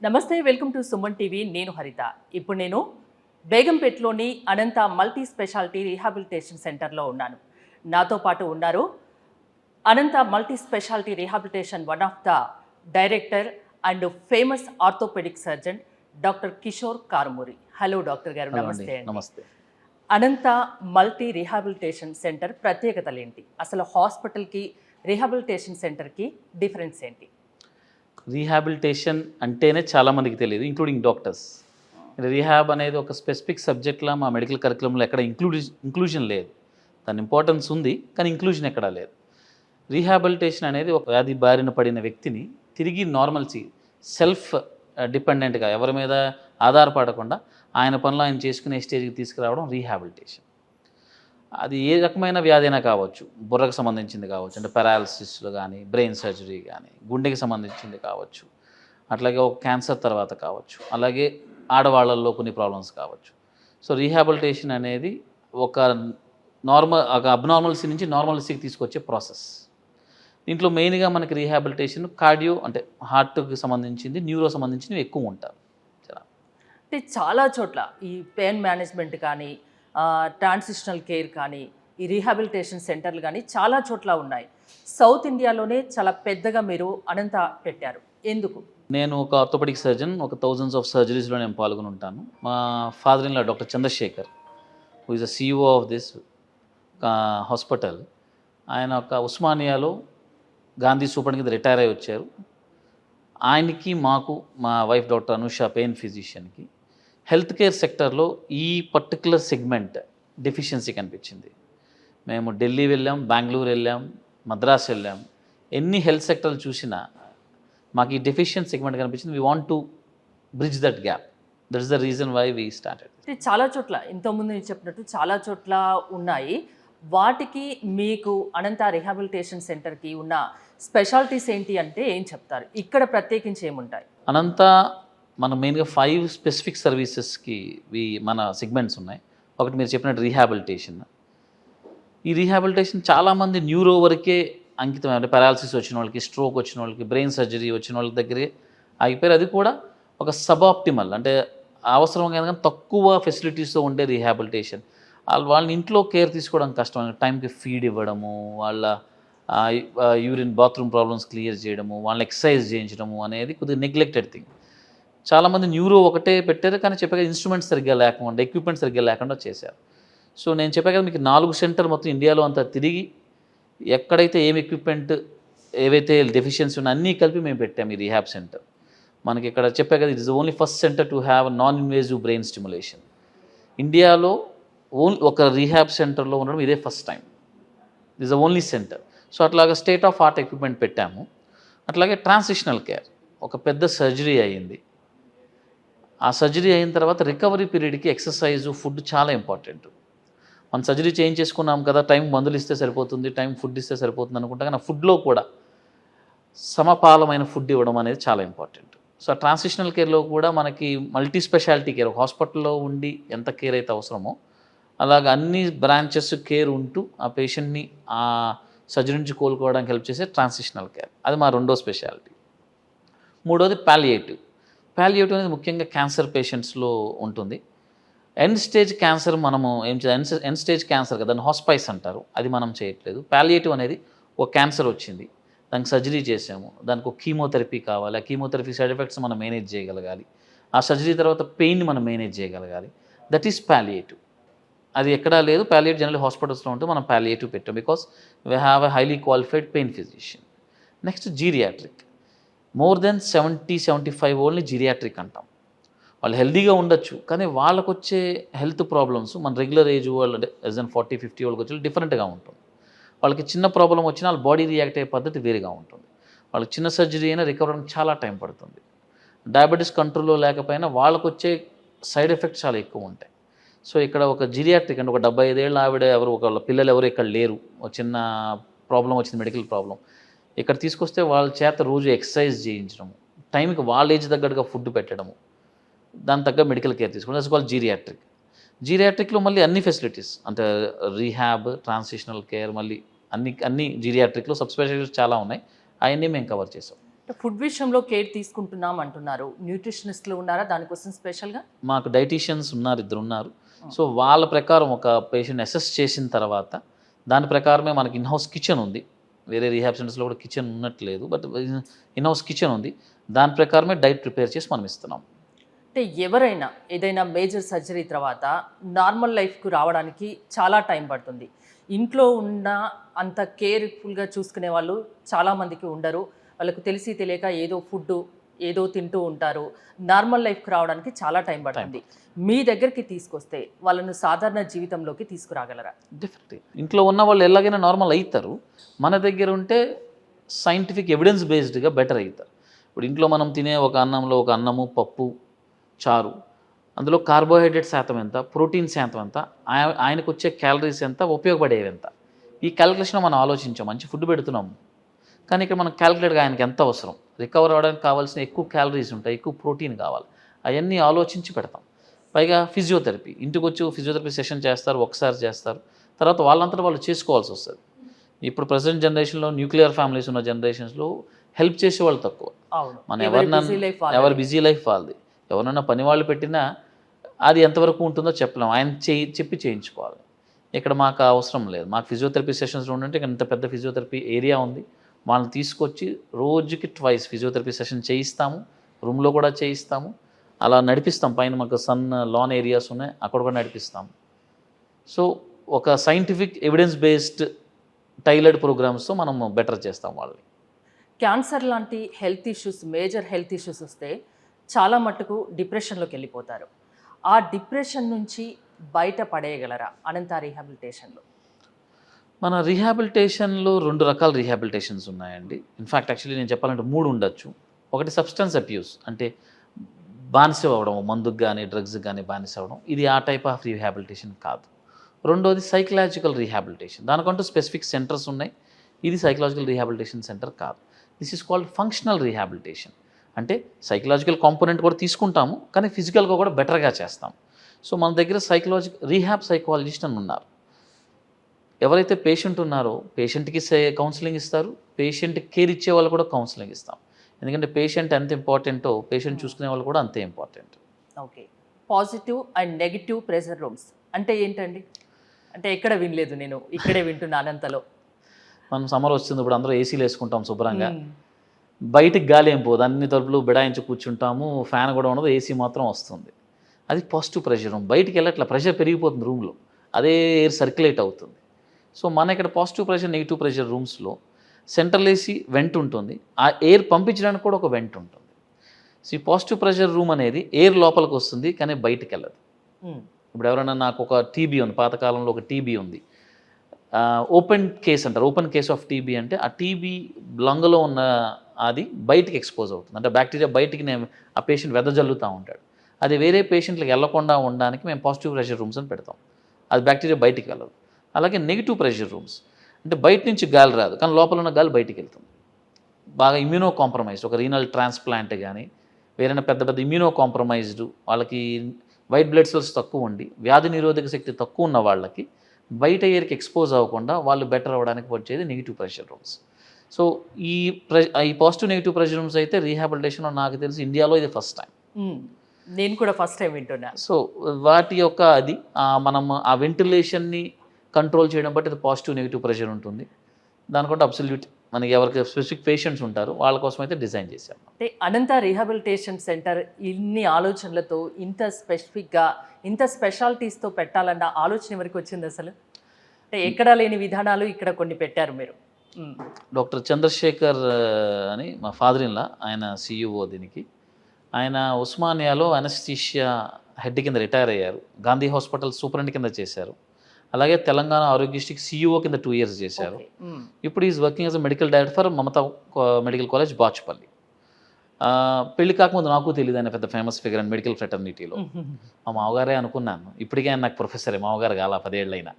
నమస్తే, welcome to Suman TV. నేను హరిత. ఇప్పుడు నేను బేగంపేటలోని అనంత మల్టీ స్పెషాలిటీ రీహాబిలిటేషన్ సెంటర్లో ఉన్నాను. నాతో పాటు ఉన్నారు Anantha multi speciality rehabilitation one of the director and famous orthopaedic surgeon doctor Kishore Karumuri. Hello doctor గారు, నమస్తే. నమస్తే. అనంత మల్టీ రీహాబిలిటేషన్ సెంటర్ ప్రత్యేకతలు ఏంటి? అసలు హాస్పిటల్కి రీహాబిలిటేషన్ సెంటర్కి డిఫరెన్స్ ఏంటి? రీహాబిలిటేషన్ అంటేనే చాలామందికి తెలియదు, ఇంక్లూడింగ్ డాక్టర్స్. రీహాబ్ అనేది ఒక స్పెసిఫిక్ సబ్జెక్ట్లా మా మెడికల్ కరికులంలో ఎక్కడ ఇంక్లూజన్ లేదు. దాని ఇంపార్టెన్స్ ఉంది, కానీ ఇంక్లూజన్ ఎక్కడా లేదు. రీహాబిలిటేషన్ అనేది ఒక వ్యాధి బారిన పడిన వ్యక్తిని తిరిగి నార్మల్సీ, సెల్ఫ్ డిపెండెంట్గా, ఎవరి మీద ఆధారపడకుండా ఆయన పనులు ఆయన చేసుకునే స్టేజ్కి తీసుకురావడం రీహాబిలిటేషన్. అది ఏ రకమైన వ్యాధి అయినా కావచ్చు, బుర్రకు సంబంధించింది కావచ్చు, అంటే పారాలసిస్లు కానీ, బ్రెయిన్ సర్జరీ కానీ, గుండెకి సంబంధించింది కావచ్చు, అట్లాగే ఒక క్యాన్సర్ తర్వాత కావచ్చు, అలాగే ఆడవాళ్ళల్లో కొన్ని ప్రాబ్లమ్స్ కావచ్చు. సో రీహాబిలిటేషన్ అనేది ఒక అబ్నార్మల్సీ నుంచి నార్మల్సీకి తీసుకొచ్చే ప్రాసెస్. దీంట్లో మెయిన్గా మనకి రీహాబిలిటేషన్ కార్డియో, అంటే హార్ట్కి సంబంధించింది, న్యూరో సంబంధించినవి ఎక్కువ ఉంటారు. అంటే చాలా చోట్ల ఈ పెయిన్ మేనేజ్మెంట్ కానీ, ట్రాన్సిషనల్ కేర్ కానీ, ఈ రీహాబిలిటేషన్ సెంటర్లు కానీ చాలా చోట్ల ఉన్నాయి. సౌత్ ఇండియాలోనే చాలా పెద్దగా మీరు అనంత పెట్టారు. ఎందుకు? నేను ఒక ఆర్థోపెడిక్ సర్జన్, ఒక థౌజండ్స్ ఆఫ్ సర్జరీస్లో నేను పాల్గొని ఉంటాను. మా father in law doctor Chandrasekhar, who is the CEO of this hospital. ఆయన ఒక ఉస్మానియాలో గాంధీ సూపర్ కింద రిటైర్ అయ్యి వచ్చారు. ఆయనకి మాకు, మా వైఫ్ డాక్టర్ అనుష పెయిన్ ఫిజిషియన్కి, హెల్త్ కేర్ సెక్టర్లో ఈ పర్టికులర్ సెగ్మెంట్ డెఫిషియన్సీ కనిపించింది. మేము ఢిల్లీ వెళ్ళాం, బెంగళూరు వెళ్ళాం, మద్రాస్ వెళ్ళాం. ఎన్ని హెల్త్ సెక్టర్లు చూసినా మాకు ఈ డెఫిషియెంట్ సెగ్మెంట్ కనిపించింది. We want to bridge that gap. That is the reason why we started. చాలా చోట్ల, ఇంతకుముందు నేను చెప్పినట్టు చాలా చోట్ల ఉన్నాయి. వాటికి మీకు అనంత రీహాబిలిటేషన్ సెంటర్కి ఉన్న స్పెషాలిటీస్ ఏంటి అంటే ఏం చెప్తారు? ఇక్కడ ప్రత్యేకించి ఏముంటాయి? అనంత మన మెయిన్గా 5 స్పెసిఫిక్ సర్వీసెస్కి మన సెగ్మెంట్స్ ఉన్నాయి. ఒకటి మీరు చెప్పినట్టు రీహాబిలిటేషన్. ఈ రీహాబిలిటేషన్ చాలామంది న్యూరో వరకే అంకితం. అంటే పారాలసిస్ వచ్చిన వాళ్ళకి, స్ట్రోక్ వచ్చిన వాళ్ళకి, బ్రెయిన్ సర్జరీ వచ్చిన వాళ్ళ దగ్గరే ఆగిపోయారు. అది కూడా ఒక సబాప్టిమల్, అంటే అవసరం కానీ తక్కువ ఫెసిలిటీస్తో ఉండే రీహాబిలిటేషన్. వాళ్ళని ఇంట్లో కేర్ తీసుకోవడం కష్టం. టైంకి ఫీడ్ ఇవ్వడము, వాళ్ళ యూరిన్ బాత్రూమ్ ప్రాబ్లమ్స్ క్లియర్ చేయడము, వాళ్ళని ఎక్సర్సైజ్ చేయించడము అనేది కొద్దిగా నెగ్లెక్టెడ్ థింగ్. చాలామంది న్యూరో ఒకటే పెట్టారు, కానీ చెప్పాక ఇన్స్ట్రుమెంట్స్ సరిగ్గా లేకుండా, ఎక్విప్మెంట్ సరిగ్గా లేకుండా చేశారు. సో నేను చెప్పాక మీకు 4 సెంటర్ మొత్తం ఇండియాలో అంతా తిరిగి ఎక్కడైతే ఏం ఎక్విప్మెంట్, ఏవైతే డెఫిషియన్సీ ఉన్నా అన్నీ కలిపి మేము పెట్టాము ఈ రీహాబ్ సెంటర్. మనకి ఇక్కడ చెప్పాక it is only first centre to have non invasive brain stimulation. ఇండియాలో ఓన్లీ ఒక రీహాబ్ సెంటర్లో ఉండడం ఇదే first time. It is the only centre. So అట్లాగా స్టేట్ ఆఫ్ ఆర్ట్ ఎక్విప్మెంట్ పెట్టాము. అట్లాగే ట్రాన్సిషనల్ కేర్, ఒక పెద్ద సర్జరీ అయ్యింది. ఆ సర్జరీ అయిన తర్వాత రికవరీ పీరియడ్కి ఎక్సర్సైజు, ఫుడ్ చాలా ఇంపార్టెంట్. మనం సర్జరీ చేసుకున్నాం కదా, టైం మందులు ఇస్తే సరిపోతుంది, టైం ఫుడ్ ఇస్తే సరిపోతుంది అనుకుంటా, కానీ ఫుడ్లో కూడా సమపాలమైన ఫుడ్ ఇవ్వడం అనేది చాలా ఇంపార్టెంట్. సో ట్రాన్సిషనల్ కేర్లో కూడా మనకి మల్టీ స్పెషాలిటీ కేర్, హాస్పిటల్లో ఉండి ఎంత కేర్ అయితే అవసరమో అలాగ అన్ని బ్రాంచెస్ కేర్ ఉంటూ ఆ పేషెంట్ని ఆ సర్జరీ నుంచి కోలుకోవడానికి హెల్ప్ చేసే ట్రాన్సిషనల్ కేర్, అది మా రెండో స్పెషాలిటీ. మూడోది పాలియేటివ్. పాలియేటివ్ అనేది ముఖ్యంగా క్యాన్సర్ పేషెంట్స్లో ఉంటుంది. ఎండ్ స్టేజ్ క్యాన్సర్ మనము ఏం చేయాలి, ఎండ్ స్టేజ్ క్యాన్సర్ కదా, దాన్ని హాస్పైస్ అంటారు, అది మనం చేయట్లేదు. పాలియేటివ్ అనేది ఒక క్యాన్సర్ వచ్చింది, దానికి సర్జరీ చేసాము, దానికి ఒక కీమోథెరపీ కావాలి, ఆ కీమోథెరపీ సైడ్ ఎఫెక్ట్స్ మనం మేనేజ్ చేయగలగాలి, ఆ సర్జరీ తర్వాత పెయిన్ని మనం మేనేజ్ చేయగలగాలి. That is palliative. అది ఎక్కడా లేదు. పాలియేటివ్ జనరల్ హాస్పిటల్స్లో ఉంటే మనం పాలియేటివ్ పెట్టాం, because we have a highly qualified pain physician. Next geriatric. More than 70-75 only geriatric అంటాం. వాళ్ళు హెల్తీగా ఉండొచ్చు, కానీ వాళ్ళకు వచ్చే హెల్త్ ప్రాబ్లమ్స్ మన రెగ్యులర్ ఏజ్ వాళ్ళు, అంటే లెస్ దెన్ 40-50 వాళ్ళకి వచ్చి డిఫరెంట్గా ఉంటుంది. వాళ్ళకి చిన్న ప్రాబ్లం వచ్చినా వాళ్ళ బాడీ రియాక్ట్ అయ్యే పద్ధతి వేరుగా ఉంటుంది. వాళ్ళకి చిన్న సర్జరీ అయినా రికవర్ అవ్వడానికి చాలా టైం పడుతుంది. డయాబెటీస్ కంట్రోల్లో లేకపోయినా వాళ్ళకు వచ్చే సైడ్ ఎఫెక్ట్స్ చాలా ఎక్కువ ఉంటాయి. సో ఇక్కడ ఒక జీరియాట్రిక్, అంటే ఒక 75 ఏళ్ళ ఆవిడ, ఒక పిల్లలు ఎవరు ఇక్కడ లేరు, ఒక చిన్న ప్రాబ్లం వచ్చింది, మెడికల్ ప్రాబ్లం, ఇక్కడ తీసుకొస్తే వాళ్ళ చేత రోజు ఎక్సర్సైజ్ చేయించడము, టైంకి వాళ్ళ ఏజ్ తగ్గట్టుగా ఫుడ్ పెట్టడము, దాని తగ్గ మెడికల్ కేర్ తీసుకోవడం, దట్స్ కాల్డ్ జీరియాట్రిక్. జీరియాట్రిక్లో మళ్ళీ అన్ని ఫెసిలిటీస్, అంటే రీహాబ్, ట్రాన్సిషనల్ కేర్, మళ్ళీ అన్ని జీరియాట్రిక్లో సబ్ స్పెషాలిటీస్ చాలా ఉన్నాయి. అవన్నీ మేము కవర్ చేసాం. ఫుడ్ విషయంలో కేర్ తీసుకుంటున్నాం అంటున్నారు, న్యూట్రిషనిస్టులు ఉన్నారా దానికోసం స్పెషల్గా? మాకు డైటీషియన్స్ ఉన్నారు, ఇద్దరు ఉన్నారు. సో వాళ్ళ ప్రకారం ఒక పేషెంట్ అసెస్ చేసిన తర్వాత దాని ప్రకారమే మనకి ఇన్హౌస్ కిచెన్ ఉంది. వేరే రీహాబ్ సెంటర్స్లో కూడా కిచెన్ ఉన్నట్లేదు, బట్ ఇన్హౌస్ కిచెన్ ఉంది. దాని ప్రకారమే డైట్ ప్రిపేర్ చేసి మనం ఇస్తున్నాం. అంటే ఎవరైనా ఏదైనా మేజర్ సర్జరీ తర్వాత నార్మల్ లైఫ్కు రావడానికి చాలా టైం పడుతుంది. ఇంట్లో ఉన్న అంత కేర్ఫుల్గా చూసుకునే వాళ్ళు చాలామందికి ఉండరు. వాళ్ళకు తెలిసి తెలియక ఏదో ఫుడ్ ఏదో తింటూ ఉంటారు. నార్మల్ లైఫ్కి రావడానికి చాలా టైం పడుతుంది. మీ దగ్గరికి తీసుకొస్తే వాళ్ళను సాధారణ జీవితంలోకి తీసుకురాగలరా? డెఫినెట్లీ ఇంట్లో ఉన్న వాళ్ళు ఎలాగైనా నార్మల్ అవుతారు. మన దగ్గర ఉంటే సైంటిఫిక్ ఎవిడెన్స్ బేస్డ్గా బెటర్ అవుతారు. ఇప్పుడు ఇంట్లో మనం తినే ఒక అన్నంలో ఒక అన్నము, పప్పు, చారు, అందులో కార్బోహైడ్రేట్ శాతం ఎంత, ప్రోటీన్ శాతం ఎంత, ఆయనకు వచ్చే క్యాలరీస్ ఎంత, ఉపయోగపడేవి ఎంత, ఈ క్యాలిక్యులేషన్ మనం ఆలోచించాం. మంచి ఫుడ్ పెడుతున్నాము, కానీ ఇక్కడ మనం క్యాలిక్యులేట్గా ఆయనకి ఎంత అవసరం, రికవర్ అవ్వడానికి కావాల్సిన ఎక్కువ క్యాలరీస్ ఉంటాయి, ఎక్కువ ప్రోటీన్ కావాలి, అవన్నీ ఆలోచించి పెడతాం. పైగా ఫిజియోథెరపీ, ఇంటికి వచ్చి ఫిజియోథెరపీ సెషన్ చేస్తారు, ఒకసారి చేస్తారు, తర్వాత వాళ్ళంతా వాళ్ళు చేసుకోవాల్సి వస్తుంది. ఇప్పుడు ప్రజెంట్ జనరేషన్లో న్యూక్లియర్ ఫ్యామిలీస్ ఉన్న జనరేషన్స్లో హెల్ప్ చేసే వాళ్ళు తక్కువ. మనం ఎవరి బిజీ లైఫ్ వాళ్ళది. ఎవరైనా పని వాళ్ళు పెట్టినా అది ఎంతవరకు ఉంటుందో చెప్పలేం, ఆయన చెప్పి చేయించుకోవాలి. ఇక్కడ మాకు అవసరం లేదు. మాకు ఫిజియోథెరపీ సెషన్స్ ఉండంటే ఇంత పెద్ద ఫిజియోథెరపీ ఏరియా ఉంది. వాళ్ళని తీసుకొచ్చి రోజుకి ట్వైస్ ఫిజియోథెరపీ సెషన్ చేయిస్తాము, రూమ్లో కూడా చేయిస్తాము, అలా నడిపిస్తాం. పైన మాకు సన్ లాన్ ఏరియాస్ ఉన్నాయి, అక్కడ కూడా నడిపిస్తాము. సో ఒక సైంటిఫిక్ ఎవిడెన్స్ బేస్డ్ టైలర్డ్ ప్రోగ్రామ్స్తో మనం బెటర్ చేస్తాం వాళ్ళని. క్యాన్సర్ లాంటి health issues, major health issues వస్తే చాలా మట్టుకు డిప్రెషన్లోకి వెళ్ళిపోతారు. ఆ డిప్రెషన్ నుంచి బయట పడేయగలరా అనంత రీహాబిలిటేషన్లో? మన రీహాబిలిటేషన్లో 2 రకాల రీహాబిలిటేషన్స్ ఉన్నాయండి. ఇన్ఫ్యాక్ట్ యాక్చువల్లీ నేను చెప్పాలంటే 3 ఉండొచ్చు. ఒకటి సబ్స్టెన్స్ అబ్యూస్, అంటే బానిస అవ్వడం, మందుకు కానీ డ్రగ్స్ కానీ బానిస అవ్వడం, ఇది ఆ టైప్ ఆఫ్ రీహాబిలిటేషన్ కాదు. రెండోది సైకలాజికల్ రీహాబిలిటేషన్, దానికంటూ స్పెసిఫిక్ సెంటర్స్ ఉన్నాయి. ఇది సైకలాజికల్ రీహాబిలిటేషన్ సెంటర్ కాదు. This is called functional rehabilitation. అంటే సైకలాజికల్ కాంపోనెంట్ కూడా తీసుకుంటాము, కానీ ఫిజికల్గా కూడా బెటర్గా చేస్తాం. సో మన దగ్గర రీహాబ్ సైకాలజిస్ట్ అని ఉన్నారు. ఎవరైతే పేషెంట్ ఉన్నారో పేషెంట్కి కౌన్సిలింగ్ ఇస్తారు, పేషెంట్ కేర్ ఇచ్చే వాళ్ళు కూడా కౌన్సిలింగ్ ఇస్తాం. ఎందుకంటే పేషెంట్ ఎంత ఇంపార్టెంటో పేషెంట్ చూసుకునే వాళ్ళు కూడా అంతే important. Okay, positive and negative pressure rooms అంటే ఏంటండి? అంటే ఎక్కడ వినలేదు, నేను ఇక్కడే వింటున్నా అనంతలో. మనం సమ్మర్ వస్తుంది, ఇప్పుడు అందరూ ఏసీలు వేసుకుంటాం శుభ్రంగా, బయటికి గాలి ఏం పోదు, అన్ని తలుపులు బిడాయించి కూర్చుంటాము, ఫ్యాన్ కూడా ఉండదు, ఏసీ మాత్రం వస్తుంది. అది పాజిటివ్ ప్రెషర్ రూమ్. బయటికి వెళ్ళట్లా, ప్రెషర్ పెరిగిపోతుంది రూమ్లో, అదే ఎయిర్ సర్క్యులేట్ అవుతుంది. సో మన ఇక్కడ పాజిటివ్ ప్రెషర్, నెగిటివ్ ప్రెషర్ రూమ్స్లో సెంట్రల్ ఏసీ వెంట్ ఉంటుంది, ఆ ఎయిర్ పంపించడానికి కూడా ఒక వెంట్ ఉంటుంది. సో ఈ పాజిటివ్ ప్రెషర్ రూమ్ అనేది ఎయిర్ లోపలికి వస్తుంది, కానీ బయటికి వెళ్ళదు. ఇప్పుడు ఎవరైనా నాకు ఒక టీబీ ఉంది, పాతకాలంలో ఒక టీబీ ఉంది, ఓపెన్ కేస్ అంటారు. ఓపెన్ కేస్ ఆఫ్ టీబీ అంటే ఆ టీబీ లంగ్లో ఉన్న అది బయటికి ఎక్స్పోజ్ అవుతుంది, అంటే బ్యాక్టీరియా బయటికి ఆ పేషెంట్ వెదజల్లుతూ ఉంటాడు. అది వేరే పేషెంట్లకు వెళ్లకుండా ఉండడానికి మేము పాజిటివ్ ప్రెషర్ రూమ్స్ అని పెడతాం, అది బ్యాక్టీరియా బయటికి వెళ్ళదు. అలాగే నెగిటివ్ ప్రెషర్ రూమ్స్ అంటే బయట నుంచి గాలి రాదు, కానీ లోపల ఉన్న గాలి బయటికి వెళ్తుంది. బాగా ఇమ్యూనో కాంప్రమైజ్డ్, ఒక రీనల్ ట్రాన్స్ప్లాంట్ కానీ వేరైనా పెద్ద పెద్ద ఇమ్యూనో కాంప్రమైజ్డ్ వాళ్ళకి, వైట్ బ్లడ్ సెల్స్ తక్కువ ఉండి వ్యాధి నిరోధక శక్తి తక్కువ ఉన్న వాళ్ళకి బయట ఎయిర్కి ఎక్స్పోజ్ అవ్వకుండా వాళ్ళు బెటర్ అవ్వడానికి వచ్చేది నెగిటివ్ ప్రెషర్ రూమ్స్. సో ఈ పాజిటివ్ నెగిటివ్ ప్రెషర్ రూమ్స్ అయితే రీహాబిలిటేషన్లో నాకు తెలిసి ఇండియాలో ఇది ఫస్ట్ టైం. నేను కూడా ఫస్ట్ టైం వింటున్నా. సో వాటి యొక్క అది మనం ఆ వెంటిలేషన్ని కంట్రోల్ చేయడం బట్టి అది పాజిటివ్ నెగిటివ్ ప్రెషర్ ఉంటుంది. దానికంటే అబ్సల్యూట్ మనకి ఎవరికి స్పెసిఫిక్ పేషెంట్స్ ఉంటారు వాళ్ళ కోసం అయితే డిజైన్ చేశాం. అంటే అనంత రీహాబిలిటేషన్ సెంటర్ ఇన్ని ఆలోచనలతో ఇంత స్పెసిఫిక్గా ఇంత స్పెషాలిటీస్తో పెట్టాలన్న ఆలోచన ఎవరికి వచ్చింది అసలు? అంటే ఎక్కడా లేని విధానాలు ఇక్కడ కొన్ని పెట్టారు మీరు. డాక్టర్ చంద్రశేఖర్ అని మా ఫాదర్ ఇన్లా, ఆయన సిఇఓ దీనికి. ఆయన ఉస్మానియాలో అనస్థీషియా హెడ్ కింద రిటైర్ అయ్యారు, గాంధీ హాస్పిటల్ సూపరింటెండెంట్ కింద చేశారు, అలాగే తెలంగాణ ఆరోగ్యశ్రీకి సిఇఓ కింద 2 years చేశారు. ఇప్పుడు is working as a medical director for Mamata medical college Bachupalli. పెళ్లి కాకముందు నాకు తెలియదు ఆయన పెద్ద ఫేమస్ ఫిగర్ అండ్ మెడికల్ ఫ్రెటర్నిటీలో. మా మామగారే అనుకున్నాను, ఇప్పటికే ఆయన నాకు ప్రొఫెసరే, మామగారు కాల 10 ఏళ్ళైనా.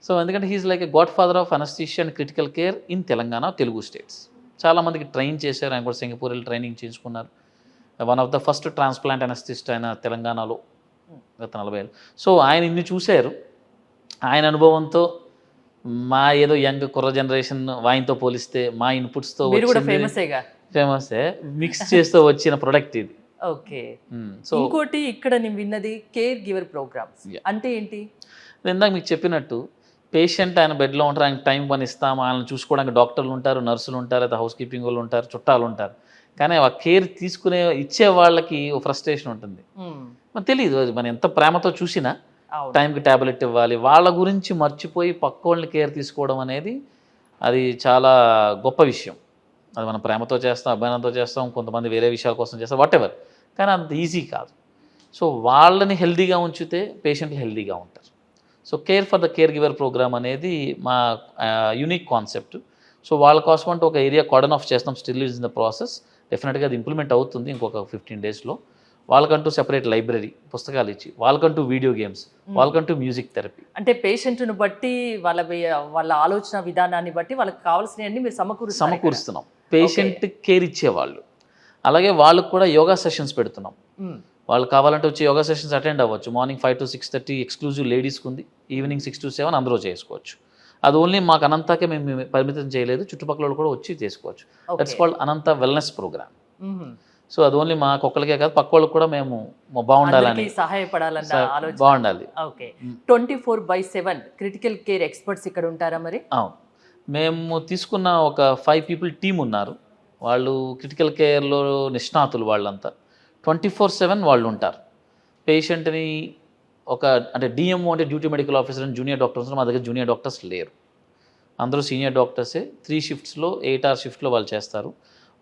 సో ఎందుకంటే he's like a god father of anaesthesia and critical care in Telangana, Telugu states. చాలామందికి ట్రైన్ చేశారు, ఆయన కూడా సింగపూర్ వెళ్ళి ట్రైనింగ్ చేయించుకున్నారు. One of the first transplant anaesthetist ఆయన తెలంగాణలో గత 40 ఏళ్ళు. సో ఆయన ఇన్ని చూశారు. ఆయన అనుభవంతో మా ఏదో యంగ్ కుర్ర జనరేషన్ ఆయనతో పోలిస్తే మా ఇన్పుట్స్తో ఫేమసే, మిక్స్ చేస్తూ వచ్చిన ప్రొడక్ట్ ఇది. ఓకే. సో ఇంకోటి ఇక్కడ నేను విన్నది కేర్ గివర్ ప్రోగ్రామ్స్ Yeah. అంటే ఏంటి? నేను ఇందాక మీకు చెప్పినట్టు పేషెంట్ ఆయన బెడ్లో ఉంటారు, ఆయన టైం పని ఇస్తాం, ఆయనను చూసుకోవడానికి డాక్టర్లు ఉంటారు, నర్సులు ఉంటారు, లేదా హౌస్ కీపింగ్ వాళ్ళు ఉంటారు, చుట్టాలు ఉంటారు. కానీ ఆ కేర్ ఇచ్చే వాళ్ళకి ఓ ఫ్రస్ట్రేషన్ ఉంటుంది. మనకు తెలియదు అది, మనం ఎంత ప్రేమతో చూసినా అవును. టైంకి ట్యాబ్లెట్ ఇవ్వాలి, వాళ్ళ గురించి మర్చిపోయి పక్క వాళ్ళని కేర్ తీసుకోవడం అనేది అది చాలా గొప్ప విషయం. అది మనం ప్రేమతో చేస్తాం, అభిమానంతో చేస్తాం, కొంతమంది వేరే విషయాల కోసం చేస్తాం, వాట్ ఎవర్. కానీ అంత ఈజీ కాదు. సో వాళ్ళని హెల్దీగా ఉంచితే పేషెంట్లు హెల్దీగా ఉంటారు. So care for the care giver programme అనేది మా యూనిక్ కాన్సెప్ట్. సో వాళ్ళ కోసం అంటే ఒక ఏరియా కార్డన్ ఆఫ్ చేస్తాం, still is in the process. డెఫినెట్గా అది ఇంప్లిమెంట్ అవుతుంది ఇంకొక 15 డేస్లో. వాళ్ళకంటూ సెపరేట్ లైబ్రరీ, పుస్తకాలు ఇచ్చి, వాళ్ళకంటూ వీడియో గేమ్స్, వాళ్ళకంటూ మ్యూజిక్ థెరపీ. అంటే పేషెంట్ను బట్టి వాళ్ళ ఆలోచన విధానాన్ని బట్టి వాళ్ళకి కావాల్సినవన్నీ మీరు సమకూరుస్తున్నాం. పేషెంట్ కేర్ ఇచ్చేవాళ్ళు, అలాగే వాళ్ళకు కూడా యోగా సెషన్స్ పెడుతున్నాం. వాళ్ళు కావాలంటే వచ్చి యోగా సెషన్స్ అటెండ్ అవ్వచ్చు. మార్నింగ్ 5 to 6:30 ఎక్స్క్లూజివ్ లేడీస్కి ఉంది, ఈవినింగ్ 6 to 7 అందరూ చేసుకోవచ్చు. అది ఓన్లీ మాకు అనంతాకే మేము పరిమితం చేయలేదు, చుట్టుపక్కల వాళ్ళు కూడా వచ్చి చేసుకోవచ్చు. That's called Anantha wellness programme. So అది ఓన్లీ మాకు ఒక్కరికే కాదు, పక్క వాళ్ళకి కూడా మేము బాగుండాలని, సహాయపడాలన్న ఆలోచన. బాగుండాలి. ఓకే. 24/7 క్రిటికల్ కేర్ ఎక్స్పర్ట్స్ ఇక్కడ ఉంటారా మరి? అవును, మేము తీసుకున్న ఒక 5 people టీం ఉన్నారు. వాళ్ళు క్రిటికల్ కేర్లో నిష్ణాతులు. వాళ్ళంతా 24/7 వాళ్ళు ఉంటారు. పేషెంట్ని అంటే డిఎంఓ అంటే డ్యూటీ మెడికల్ ఆఫీసర్ అని జూనియర్ డాక్టర్స్, మా దగ్గర జూనియర్ డాక్టర్స్ లేరు, అందరూ సీనియర్ డాక్టర్సే. 3 shiftsలో 8 hour షిఫ్ట్లో వాళ్ళు చేస్తారు.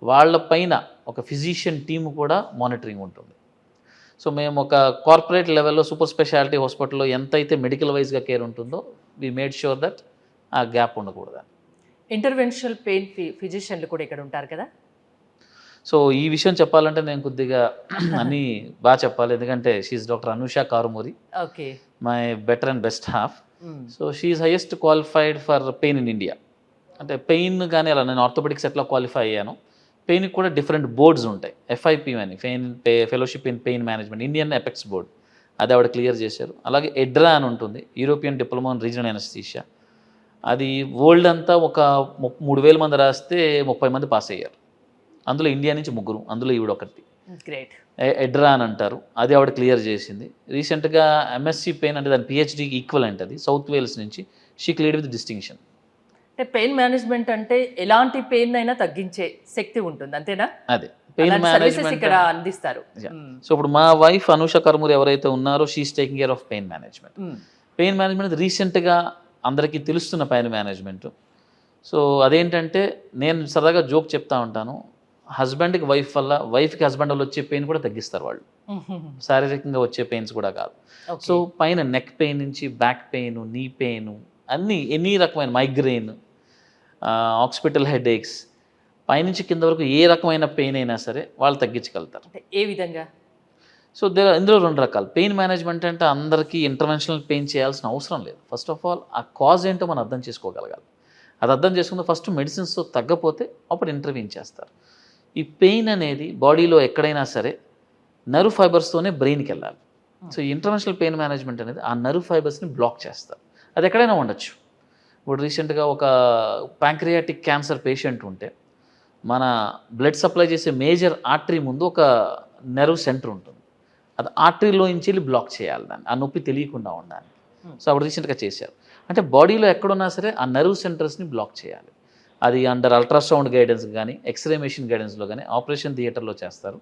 వాళ్ళ పైన ఒక ఫిజిషియన్ టీమ్ కూడా మానిటరింగ్ ఉంటుంది. సో మేము ఒక కార్పొరేట్ లెవెల్లో సూపర్ స్పెషాలిటీ హాస్పిటల్లో ఎంతైతే మెడికల్ వైజ్గా కేర్ ఉంటుందో వీ మేడ్ ష్యూర్ దట్ ఆ గ్యాప్ ఉండకూడదు. ఇంటర్వెన్షనల్ పెయిన్ ఫిజిషియన్లు కూడా ఇక్కడ ఉంటారు కదా? సో ఈ విషయం చెప్పాలంటే నేను కొద్దిగా అన్నీ బాగా చెప్పాలి, ఎందుకంటే she's doctor Anusha Karumuri, okay, my better and best half. So she's highest qualified for pain in India. అంటే పెయిన్ కానీ అలా నేను ఆర్థోపెడిక్స్ ఎట్లా క్వాలిఫై అయ్యాను, పెయిన్కి కూడా డిఫరెంట్ బోర్డ్స్ ఉంటాయి. FIP అని fellowship in pain management, Indian apex board, అది ఆవిడ క్లియర్ చేశారు. అలాగే ఎడ్రా అని ఉంటుంది, European diploma in regional anaesthesia. అది వరల్డ్ అంతా ఒక 3,000 మంది రాస్తే 30 మంది పాస్ అయ్యారు. అందులో ఇండియా నుంచి 3, అందులో ఈవిడ ఒకటి. గ్రేట్. ఎడ్రా అని అంటారు, అది ఆవిడ క్లియర్ చేసింది. రీసెంట్గా MSc పెయిన్ అంటే దాని PhDకి ఈక్వలెంట్, అది సౌత్ వేల్స్ నుంచి. She cleared with distinction. అంటే పెయిన్ మేనేజ్మెంట్ అంటే ఎలాంటి పెయిన్ అయినా తగ్గించే శక్తి ఉంటుంది, అంతేనా? అదే పెయిన్ మేనేజ్మెంట్ ఇక్కడ అందిస్తారు. సో ఇప్పుడు మా వైఫ్ అనుష కర్మూరి ఎవరైతే ఉన్నారో she's taking care of pain management. Pain management రీసెంట్గా అందరికీ తెలుస్తున్న పెయిన్ మేనేజ్మెంట్. సో అదేంటంటే నేను సరదాగా జోక్ చెప్తా ఉంటాను, హస్బెండ్కి వైఫ్ వల్ల, వైఫ్కి హస్బెండ్ వల్ల వచ్చే పెయిన్ కూడా తగ్గిస్తారు వాళ్ళు, శారీరకంగా వచ్చే పెయిన్స్ కూడా కాదు. సో పైన నెక్ పెయిన్ నుంచి బ్యాక్ పెయిన్, నీ పెయిన్, అన్నీ ఎన్ని రకమైన మైగ్రెయిన్, ఆక్సిపిటల్ హెడేక్స్, పైనుంచి కింద వరకు ఏ రకమైన పెయిన్ అయినా సరే వాళ్ళు తగ్గించగలుగుతారు. ఏ విధంగా? సో ఇందులో 2 రకాలు. పెయిన్ మేనేజ్మెంట్ అంటే అందరికీ ఇంటర్వెన్షనల్ పెయిన్ చేయాల్సిన అవసరం లేదు. ఫస్ట్ ఆఫ్ ఆల్ ఆ కాజ్ ఏంటో మనం అర్థం చేసుకోగలగాలి. అది అర్థం చేసుకుంటే ఫస్ట్ మెడిసిన్స్తో తగ్గపోతే అప్పుడు ఇంటర్వ్యూన్ చేస్తారు. ఈ పెయిన్ అనేది బాడీలో ఎక్కడైనా సరే నర్వ్ ఫైబర్స్తోనే బ్రెయిన్కి వెళ్ళాలి. సో ఈ ఇంటర్వెన్షనల్ పెయిన్ మేనేజ్మెంట్ అనేది ఆ నర్వ్ ఫైబర్స్ని బ్లాక్ చేస్తారు. అది ఎక్కడైనా ఉండొచ్చు. ఇప్పుడు రీసెంట్గా ఒక ప్యాంక్రియాటిక్ క్యాన్సర్ పేషెంట్ ఉంటే మన బ్లడ్ సప్లై చేసే మేజర్ ఆర్టరీ ముందు ఒక నెర్వ్ సెంటర్ ఉంటుంది, అది ఆర్టరీలో నుంచి వెళ్ళి బ్లాక్ చేయాలి దాన్ని, ఆ నొప్పి తెలియకుండా ఉండడానికి. సో అప్పుడు రీసెంట్గా చేశారు. అంటే బాడీలో ఎక్కడున్నా సరే ఆ నర్వ్ సెంటర్స్ని బ్లాక్ చేయాలి. అది అండర్ అల్ట్రాసౌండ్ గైడెన్స్ కానీ, ఎక్స్రే మెషిన్ గైడెన్స్లో కానీ, ఆపరేషన్ థియేటర్లో చేస్తారు.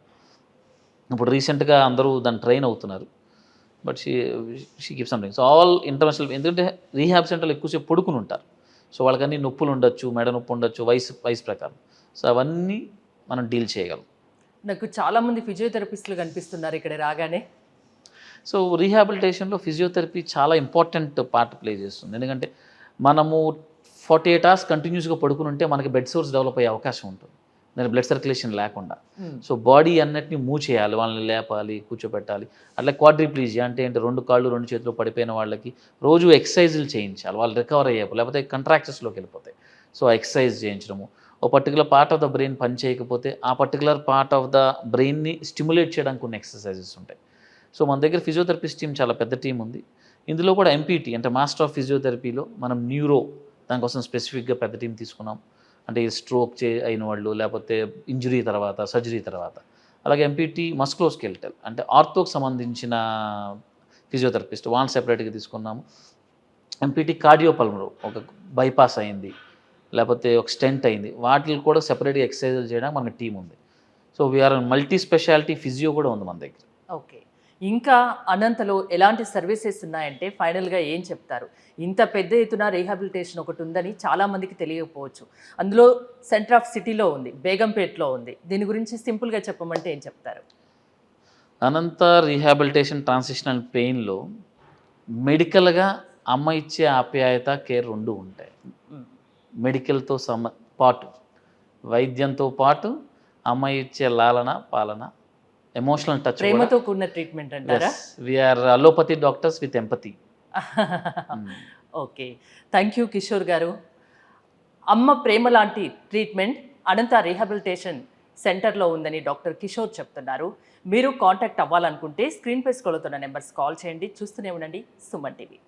ఇప్పుడు రీసెంట్గా అందరూ దాన్ని ట్రైన్ అవుతున్నారు. But she keep something. So all international, ఎందుకంటే రీహాబ్ సెంటర్లో ఎక్కువసేపు పడుకుని ఉంటారు. సో వాళ్ళకన్నీ నొప్పులు ఉండొచ్చు, మెడ నొప్పి ఉండొచ్చు, వయసు ప్రకారం. సో అవన్నీ మనం డీల్ చేయగలం. నాకు చాలామంది ఫిజియోథెరపిస్టులు కనిపిస్తున్నారు ఇక్కడ రాగానే. సో రీహాబిలిటేషన్లో ఫిజియోథెరపీ చాలా ఇంపార్టెంట్ పార్ట్ ప్లే చేస్తుంది. ఎందుకంటే మనము 48 hours కంటిన్యూస్గా పడుకుని ఉంటే మనకి బెడ్ సోర్స్ డెవలప్ అయ్యే అవకాశం ఉంటుంది, దాని బ్లడ్ సర్క్యులేషన్ లేకుండా. సో బాడీ అన్నిటిని మూవ్ చేయాలి, వాళ్ళని లేపాలి, కూర్చోబెట్టాలి. అట్లా క్వాడ్రిప్లీజియా అంటే ఏంటి, 2 కాళ్ళు 2 చేతులు పడిపోయిన వాళ్ళకి రోజు ఎక్సర్సైజులు చేయించాలి, వాళ్ళు రికవర్ అయ్యారు, లేకపోతే కంట్రాక్చర్స్లోకి వెళ్ళిపోతాయి. సో ఎక్సర్సైజ్ చేయించడము, ఓ particular part of the brain పని చేయకపోతే ఆ పర్టికులర్ పార్ట్ ఆఫ్ ద బ్రెయిన్ని స్టిమ్యులేట్ చేయడానికి కొన్ని ఎక్సర్సైజెస్ ఉంటాయి. సో మన దగ్గర ఫిజియోథెరపిస్ట్ టీం చాలా పెద్ద టీం ఉంది. ఇందులో కూడా MPT అంటే మాస్టర్ ఆఫ్ ఫిజియోథెరపీలో మనం న్యూరో దానికోసం స్పెసిఫిక్గా పెద్ద టీం తీసుకున్నాం. అంటే స్ట్రోక్ అయిన వాళ్ళు, లేకపోతే ఇంజురీ తర్వాత, సర్జరీ తర్వాత. అలాగే ఎంపీటీ మస్క్రోస్కెలిటల్ అంటే ఆర్థోకి సంబంధించిన ఫిజియోథెరపిస్ట్, వాళ్ళని సెపరేట్గా తీసుకున్నాము. ఎంపీటీ కార్డియోపల్మనరీ, ఒక బైపాస్ అయింది, లేకపోతే ఒక స్టెంట్ అయింది, వాటికి కూడా సెపరేట్గా ఎక్సర్సైజులు చేయడానికి మనకి టీం ఉంది. So we're multi speciality physio కూడా ఉంది మన దగ్గర. ఓకే. ఇంకా అనంతలో ఎలాంటి సర్వీసెస్ ఉన్నాయంటే ఫైనల్గా ఏం చెప్తారు? ఇంత పెద్ద ఎత్తున రీహాబిలిటేషన్ ఒకటి ఉందని చాలామందికి తెలియకపోవచ్చు. అందులో సెంటర్ ఆఫ్ సిటీలో ఉంది, బేగంపేట్లో ఉంది. దీని గురించి సింపుల్గా చెప్పమంటే ఏం చెప్తారు? అనంత రీహాబిలిటేషన్ ట్రాన్సిషనల్ పెయిన్లో మెడికల్గా అమ్మ ఇచ్చే ఆప్యాయత, కేర్ రెండు ఉంటాయి. మెడికల్తో పాటు, వైద్యంతో పాటు అమ్మ ఇచ్చే లాలన, పాలన, ఎమోషనల్ టచ్, ప్రేమతో కూడిన ట్రీట్మెంట్ అంటారా? We're allopathy doctors with empathy. Okay, thank you Kishore garu. అమ్మ ప్రేమ లాంటి ట్రీట్మెంట్ అనంత రీహాబిలిటేషన్ సెంటర్లో ఉందని డాక్టర్ కిషోర్ చెప్తున్నారు. మీరు కాంటాక్ట్ అవ్వాలనుకుంటే స్క్రీన్పై స్క్రోల్ అవుతున్న నెంబర్స్ కాల్ చేయండి. చూస్తూనే ఉండండి సుమన్ టీవీ.